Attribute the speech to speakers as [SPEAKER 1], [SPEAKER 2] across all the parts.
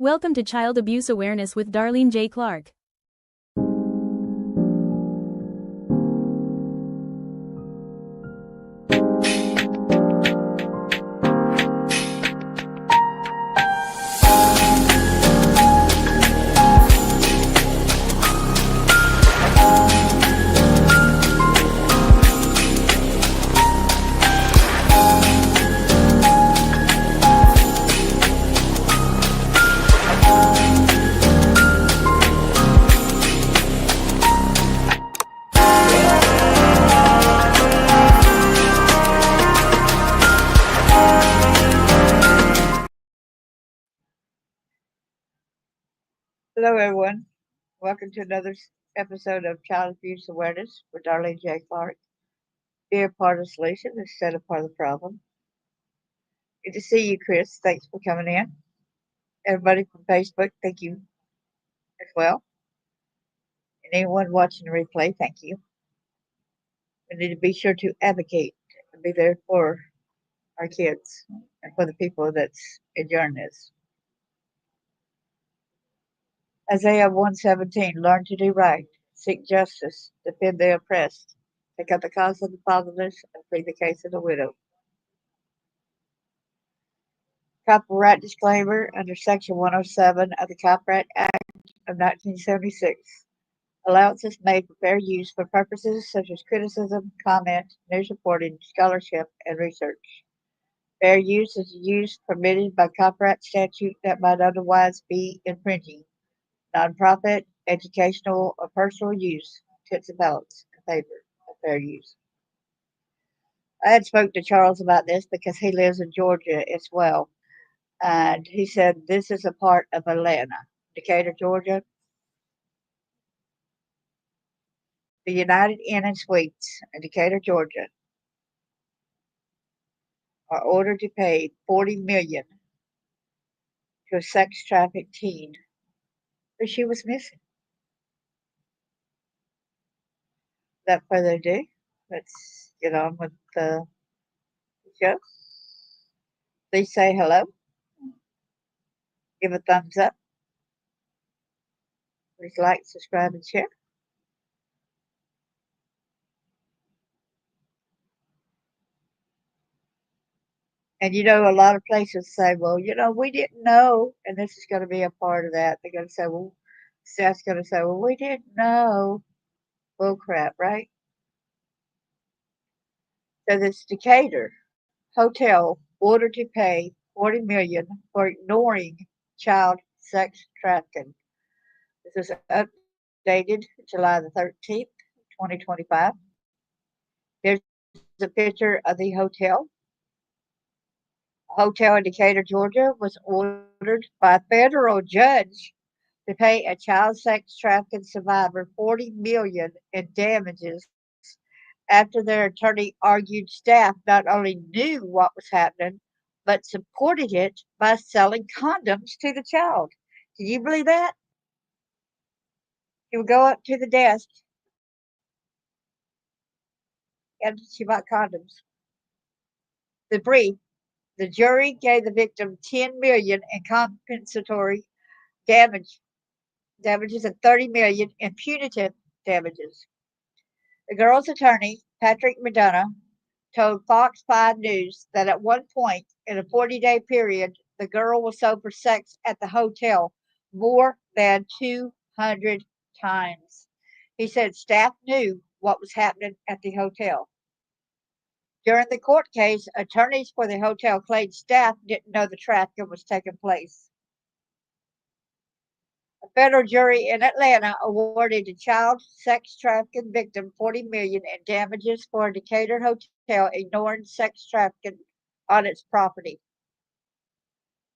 [SPEAKER 1] Welcome to Child Abuse Awareness with Darlene J. Clark.
[SPEAKER 2] Hello, everyone. Welcome to another episode of Child Abuse Awareness with Darlene J. Clark. Be a part of the solution instead of part of the problem. Good to see you, Chris. Thanks for coming in. Everybody from Facebook, thank you as well. And anyone watching the replay, thank you. We need to be sure to advocate and be there for our kids and for the people that's enduring this. Isaiah 1:17, learn to do right, seek justice, defend the oppressed, take up the cause of the fatherless, and plead the case of the widow. Copyright disclaimer under Section 107 of the Copyright Act of 1976. Allowance is made for fair use for purposes such as criticism, comment, news reporting, scholarship, and research. Fair use is use permitted by copyright statute that might otherwise be infringing. Nonprofit, educational, or personal use tips and balance in favor of fair use. I had spoke to Charles about this because he lives in Georgia as well. And he said this is a part of Atlanta, Decatur, Georgia. The United Inn and Suites in Decatur, Georgia, are ordered to pay $40 million to a sex trafficked teen who she was missing. Without further ado, let's get on with the show. Please say hello. Give a thumbs up. Please like, subscribe, and share. And a lot of places say, well, we didn't know, and this is going to be a part of that. They're going to say, well, staff's going to say, well, we didn't know. Bull crap, right? So this Decatur hotel ordered to pay $40 million for ignoring child sex trafficking. This is updated July the 13th, 2025. Here's a picture of the hotel. A hotel in Decatur, Georgia was ordered by a federal judge to pay a child sex trafficking survivor $40 million in damages after their attorney argued staff not only knew what was happening, but supported it by selling condoms to the child. Can you believe that? She would go up to the desk and she bought condoms. The brief, the jury gave the victim $10 million in compensatory damages and $30 million in punitive damages. The girl's attorney, Patrick McDonough, told Fox 5 News that at one point in a 40-day period, the girl was sold for sex at the hotel more than 200 times. He said staff knew what was happening at the hotel. During the court case, attorneys for the hotel claimed staff didn't know the trafficking was taking place. A federal jury in Atlanta awarded a child sex trafficking victim $40 million in damages for a Decatur hotel ignoring sex trafficking on its property.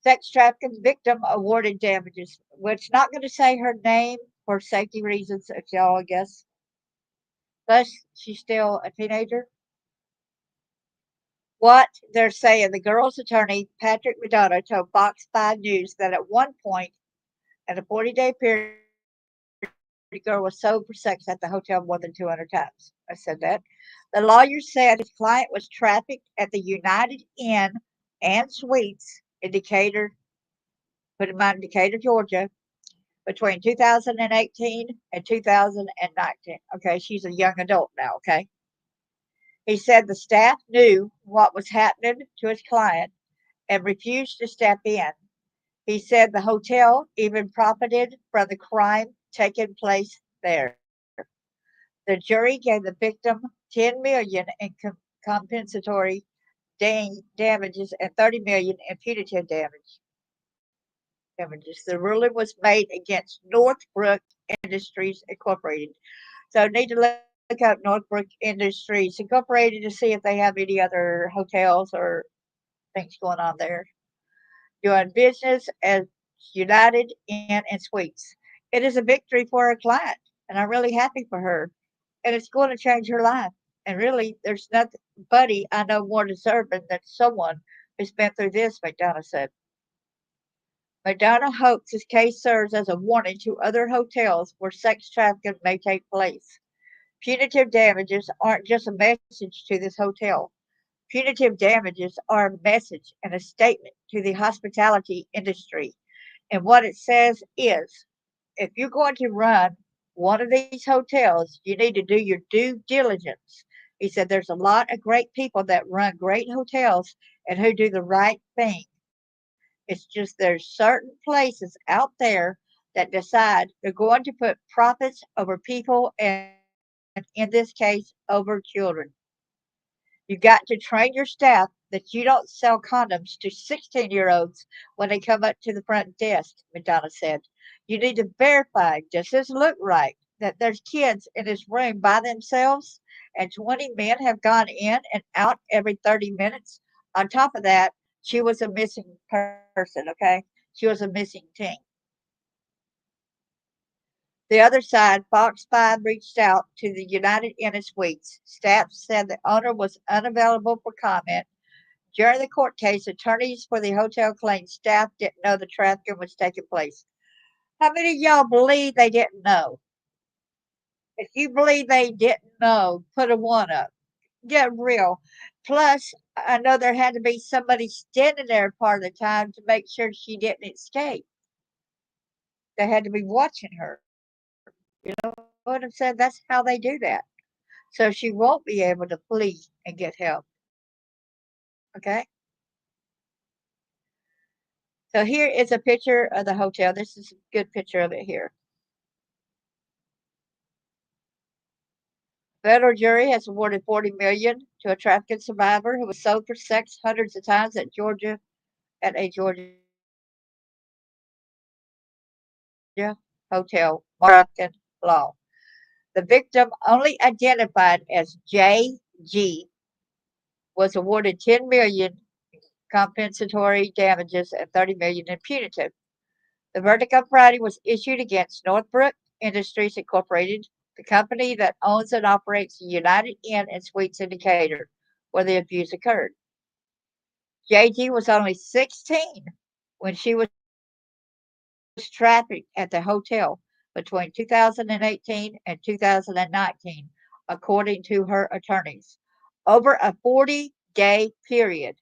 [SPEAKER 2] Sex trafficking victim awarded damages, which not going to say her name for safety reasons, if y'all, I guess. Plus, she's still a teenager. What they're saying, the girl's attorney, Patrick McDonough, told Fox 5 News that at one point in a 40-day period, the girl was sold for sex at the hotel more than 200 times. I said that. The lawyer said his client was trafficked at the United Inn and Suites in Decatur, put him out in Decatur, Georgia, between 2018 and 2019. Okay, she's a young adult now, okay? He said the staff knew what was happening to his client and refused to step in. He said the hotel even profited from the crime taking place there. The jury gave the victim 10 million in compensatory damages and 30 million in punitive damages. The ruling was made against Northbrook Industries Incorporated. So need to look up Northbrook Industries Incorporated to see if they have any other hotels or things going on there. Doing business as United Inn and Suites. It is a victory for our client, and I'm really happy for her. And it's going to change her life. And really, there's nobody I know more deserving than someone who's been through this, McDonough said. McDonough hopes his case serves as a warning to other hotels where sex trafficking may take place. Punitive damages aren't just a message to this hotel. Punitive damages are a message and a statement to the hospitality industry. And what it says is if you're going to run one of these hotels, you need to do your due diligence. He said there's a lot of great people that run great hotels and who do the right thing. It's just there's certain places out there that decide they're going to put profits over people and, in this case, over children. You got to train your staff that you don't sell condoms to 16-year-olds when they come up to the front desk, Madonna said. You need to verify, does this look right? That there's kids in this room by themselves and 20 men have gone in and out every 30 minutes. On top of that, she was a missing person, okay? She was a missing teen. The other side, Fox 5 reached out to the United Inn and Suites. Staff said the owner was unavailable for comment. During the court case, attorneys for the hotel claimed staff didn't know the trafficking was taking place. How many of y'all believe they didn't know? If you believe they didn't know, put a one up. Get real. Plus, I know there had to be somebody standing there part of the time to make sure she didn't escape. They had to be watching her. You know what I'm saying? That's how they do that. So she won't be able to flee and get help. Okay? So here is a picture of the hotel. This is a good picture of it here. Federal jury has awarded 40 million to a trafficking survivor who was sold for sex hundreds of times at a Georgia hotel, trafficking law. The victim, only identified as JG, was awarded 10 million compensatory damages and 30 million in punitive. The verdict on Friday was issued against Northbrook Industries Incorporated, the company that owns and operates the United Inn and Suites in Decatur, where the abuse occurred. JG was only 16 when she was trafficked at the hotel between 2018 and 2019, according to her attorneys. Over a 40-day period,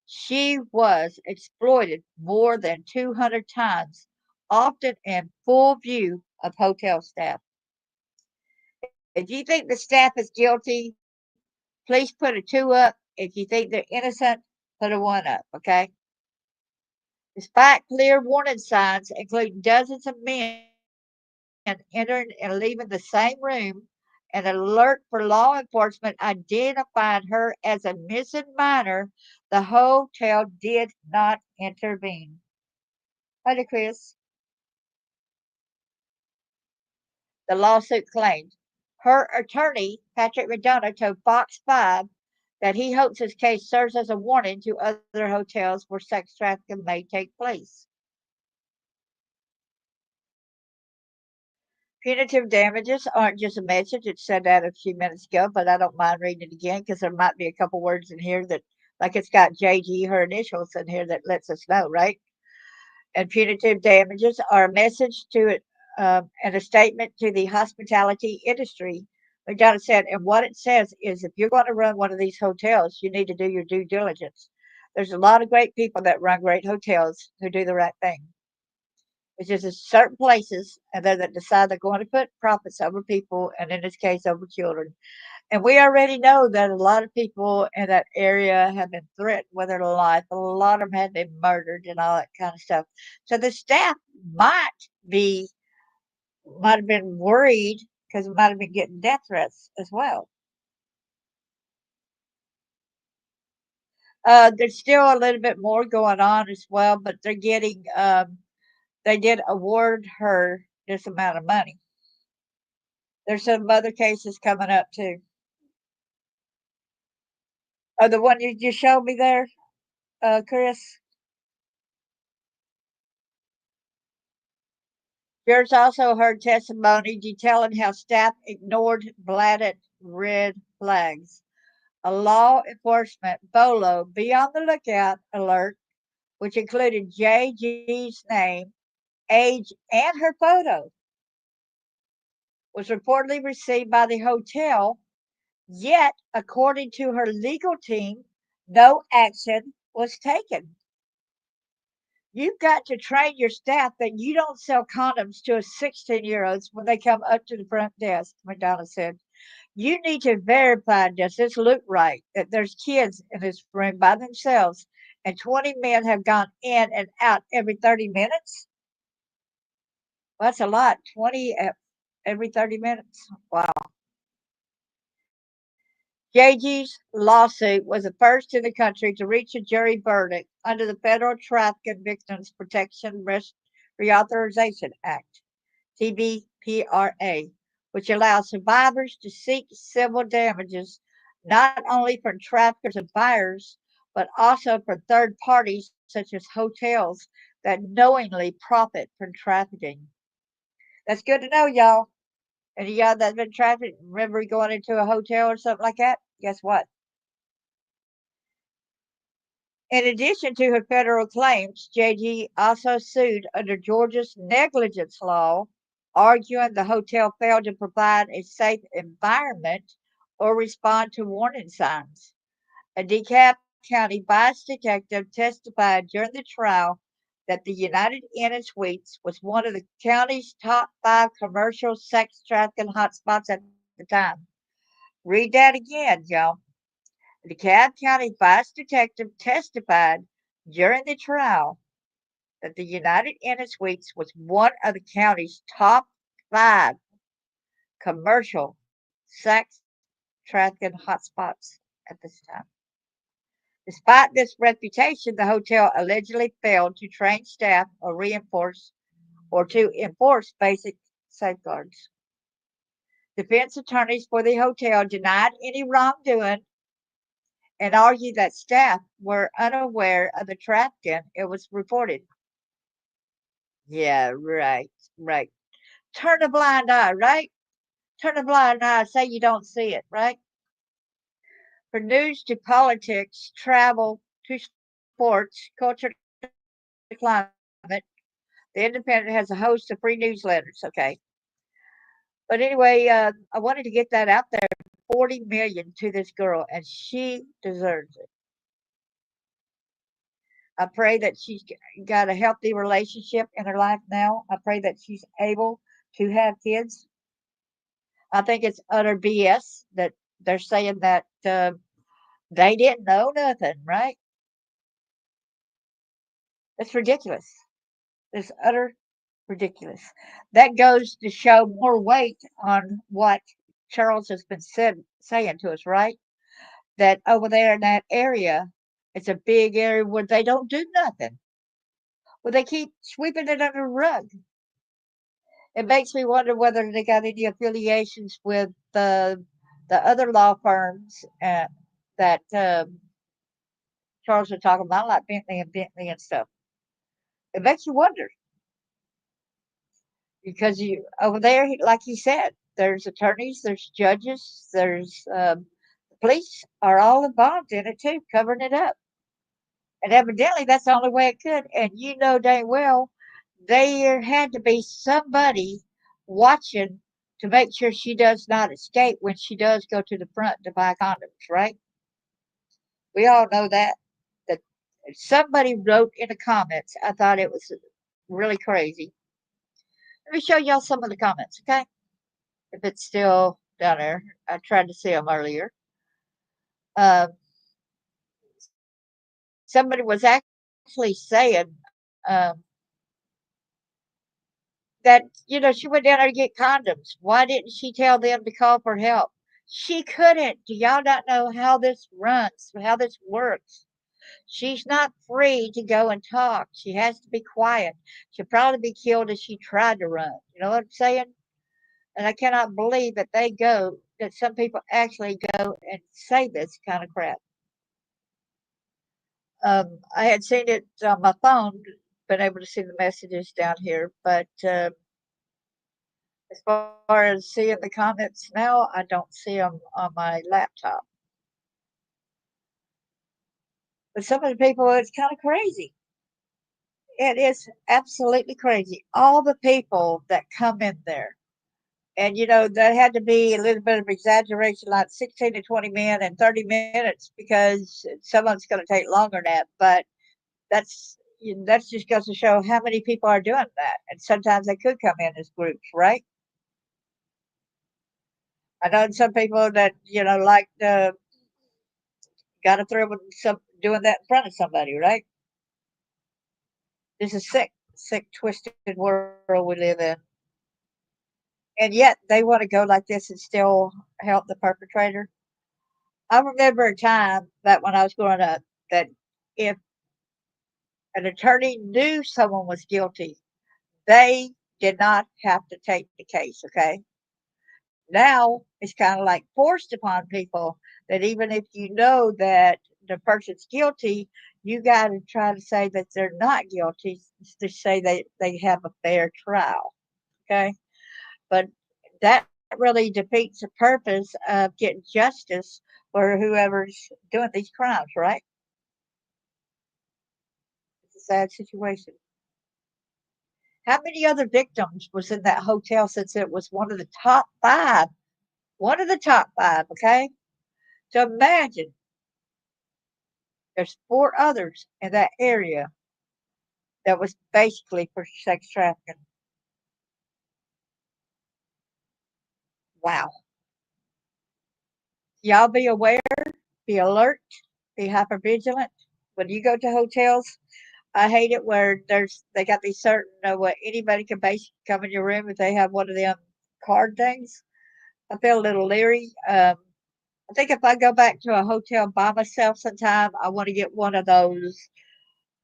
[SPEAKER 2] she was exploited more than 200 times, often in full view of hotel staff. If you think the staff is guilty, please put a two up. If you think they're innocent, put a one up, okay? Despite clear warning signs, including dozens of men entering and leaving the same room, an alert for law enforcement identified her as a missing minor, the hotel did not intervene. Hi, Chris. The lawsuit claimed. Her attorney, Patrick McDonough, told Fox 5 that he hopes his case serves as a warning to other hotels where sex trafficking may take place. Punitive damages aren't just a message. It said that a few minutes ago, but I don't mind reading it again because there might be a couple words in here that, like it's got JG, her initials in here that lets us know, right? And punitive damages are a message to it and a statement to the hospitality industry. McDonough said, and what it says is if you're going to run one of these hotels, you need to do your due diligence. There's a lot of great people that run great hotels who do the right thing. It's just in certain places, and then that decide they're going to put profits over people, and in this case, over children. And we already know that a lot of people in that area have been threatened with their life. A lot of them had been murdered and all that kind of stuff. So the staff be might have been worried because it might have been getting death threats as well. There's still a little bit more going on as well, but they're getting they did award her this amount of money. There's some other cases coming up too. Oh, the one you just showed me there, Chris. Yours also heard testimony detailing how staff ignored blatted red flags. A law enforcement BOLO be on the lookout alert, which included JG's name, age, and her photo, was reportedly received by the hotel. Yet, according to her legal team, no action was taken. You've got to train your staff that you don't sell condoms to a 16-year-olds when they come up to the front desk, McDonald said. You need to verify, does this look right, that there's kids in this room by themselves and 20 men have gone in and out every 30 minutes? Well, that's a lot, 20 every 30 minutes. Wow. JG's lawsuit was the first in the country to reach a jury verdict under the Federal Trafficked Victims Protection Reauthorization Act, TVPRA, which allows survivors to seek civil damages not only from traffickers and buyers, but also from third parties such as hotels that knowingly profit from trafficking. That's good to know, y'all. And y'all that's been trafficked, remember going into a hotel or something like that? Guess what? In addition to her federal claims, JG also sued under Georgia's negligence law, arguing the hotel failed to provide a safe environment or respond to warning signs. A DeKalb County vice detective testified during the trial that the United Inn and Suites was one of the county's top 5 commercial sex trafficking hotspots at the time. Read that again, y'all. The DeKalb County vice detective testified during the trial that the United Inn and Suites was one of the county's top 5 commercial sex trafficking hotspots at this time. Despite this reputation, the hotel allegedly failed to train staff or to enforce basic safeguards. Defense attorneys for the hotel denied any wrongdoing and argued that staff were unaware of the trafficking it was reported. Yeah, right, right. Turn a blind eye, right? Turn a blind eye, say you don't see it, right? From news to politics, travel to sports, culture to climate, the Independent has a host of free newsletters, okay? But anyway, I wanted to get that out there. 40 million to this girl, and she deserves it. I pray that she's got a healthy relationship in her life now. I pray that she's able to have kids. I think it's utter BS that they're saying that they didn't know nothing, right? It's ridiculous. It's utter ridiculous. That goes to show more weight on what Charles has been saying to us, right? That over there in that area, it's a big area where they don't do nothing. Well, they keep sweeping it under the rug. It makes me wonder whether they got any affiliations with the other law firms that Charles was talking about, like Bentley and stuff. It makes you wonder because you over there, like he said, there's attorneys, there's judges, there's police are all involved in it too, covering it up. And evidently, that's the only way it could. And you know dang well, there had to be somebody watching to make sure she does not escape when she does go to the front to buy condoms, right? We all know that. That somebody wrote in the comments. I thought it was really crazy. Let me show y'all some of the comments, okay? If it's still down there. I tried to see them earlier. Uh, somebody was actually saying um, that, she went down there to get condoms. Why didn't she tell them to call for help? She couldn't. Do y'all not know how this runs, how this works? She's not free to go and talk. She has to be quiet. She'll probably be killed if she tried to run. You know what I'm saying? And I cannot believe that some people actually go and say this kind of crap. I had seen it on my phone, been able to see the messages down here, but as far as seeing the comments now, I don't see them on my laptop. But some of the people, it's kind of crazy. It is absolutely crazy. All the people that come in there. And, that had to be a little bit of exaggeration, like 16 to 20 men in 30 minutes, because some of it's going to take longer than that. But that's just goes to show how many people are doing that. And sometimes they could come in as groups, right? I know some people that, like got to throw some doing that in front of somebody, right? This is sick, twisted world we live in. And yet they want to go like this and still help the perpetrator. I remember a time that when I was growing up that if an attorney knew someone was guilty, they did not have to take the case, okay? Now it's kind of like forced upon people that even if you know that the person's guilty, you got to try to say that they're not guilty to say they have a fair trial, okay? But that really defeats the purpose of getting justice for whoever's doing these crimes, right? It's a sad situation. How many other victims was in that hotel since it was one of the top five? One of the top five, okay? So imagine there's four others in that area that was basically for sex trafficking. Wow. Y'all be aware, be alert, be hyper vigilant. When you go to hotels, I hate it where they got these certain what anybody can basically come in your room if they have one of them card things. I feel a little leery. I think if I go back to a hotel by myself sometime, I want to get one of those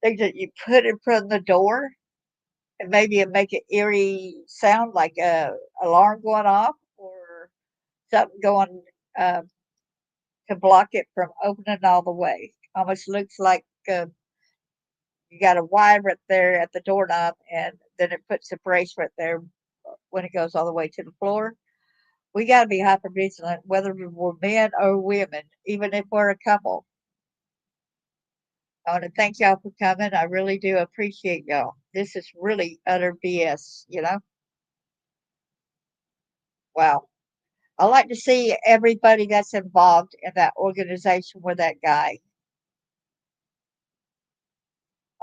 [SPEAKER 2] things that you put in front of the door and maybe it make an eerie sound like a alarm going off or something going uh, to block it from opening all the way. Almost looks like you got a wire right there at the doorknob, and then it puts the brace right there when it goes all the way to the floor. We got to be hyper vigilant, whether we're men or women, even if we're a couple. I want to thank y'all for coming. I really do appreciate y'all. This is really utter BS. Wow. I like to see everybody that's involved in that organization with that guy.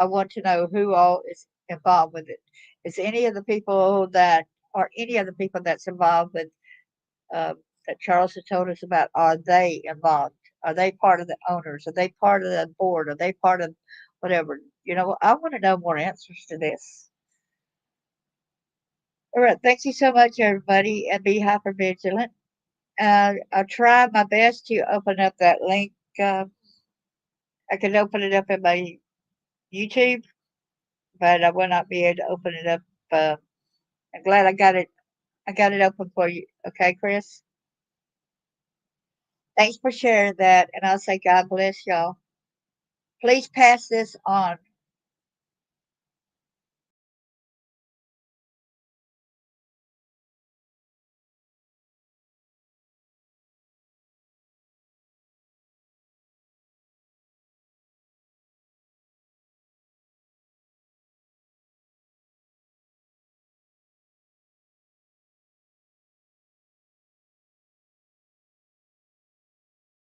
[SPEAKER 2] I want to know who all is involved with it. Is any of the people that, or any of the people that's involved with that Charles has told us about, are they involved? Are they part of the owners? Are they part of the board? Are they part of whatever? I want to know more answers to this. All right. Thank you so much, everybody, and be hyper vigilant. I'll try my best to open up that link. I can open it up in my YouTube, but I will not be able to open it up. Uh, I'm glad I got it. I got it open for you. Okay, Chris. Thanks for sharing that, and I'll say God bless y'all. Please pass this on.